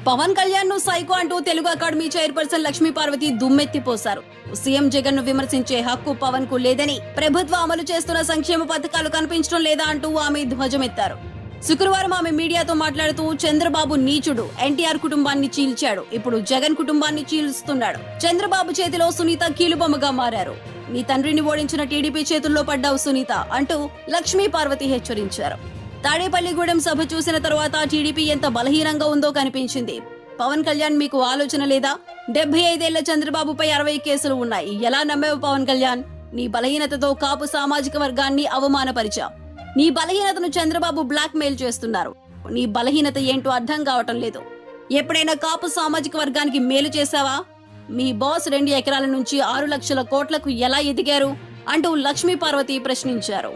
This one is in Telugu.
పవన్ కళ్యాణ్ ను సైకో అంటూ తెలుగు అకాడమీ చైర్పర్సన్ లక్ష్మీ పార్వతి దుమ్మెత్తిపోశారు. సీఎం జగన్ ను విమర్శించే హక్కు పవన్ కు లేదని, ప్రభుత్వం అమలు చేస్తున్న సంక్షేమ పథకాలు కనిపించడం లేదా అంటూ ఆమె ధ్వజమెత్తారు. శుక్రవారం ఆమె మీడియాతో మాట్లాడుతూ చంద్రబాబు నీచుడు, ఎన్టీఆర్ కుటుంబాన్ని చీల్చాడు, ఇప్పుడు జగన్ కుటుంబాన్ని చీల్స్తున్నాడు. చంద్రబాబు చేతిలో సునీత కీలుబొమ్మగా మారారు. నీ తండ్రిని ఓడించిన టీడీపీ చేతుల్లో పడ్డావు సునీత అంటూ లక్ష్మీ పార్వతి హెచ్చరించారు. తాడేపల్లిగూడెం సభ చూసిన తరువాత టీడీపీ ఎంత బలహీనంగా ఉందో కనిపించింది. పవన్ కళ్యాణ్ మీకు ఆలోచన లేదా? 75 ఏళ్ల చంద్రబాబుపై 60 కేసులు ఉన్నాయి. ఎలా నమ్మావు పవన్ కళ్యాణ్? నీ బలహీనతతో కాపు సామాజిక వర్గాన్ని అవమానపరిచా. నీ బలహీనతను చంద్రబాబు బ్లాక్ మెయిల్ చేస్తున్నారు. నీ బలహీనత ఏంటో అర్థం కావటం లేదు. ఎప్పుడైనా కాపు సామాజిక వర్గానికి మేలు చేశావా? మీ బాస్ 2 ఎకరాల నుంచి 6 లక్షల కోట్లకు ఎలా ఎదిగారు అంటూ లక్ష్మీ పార్వతి ప్రశ్నించారు.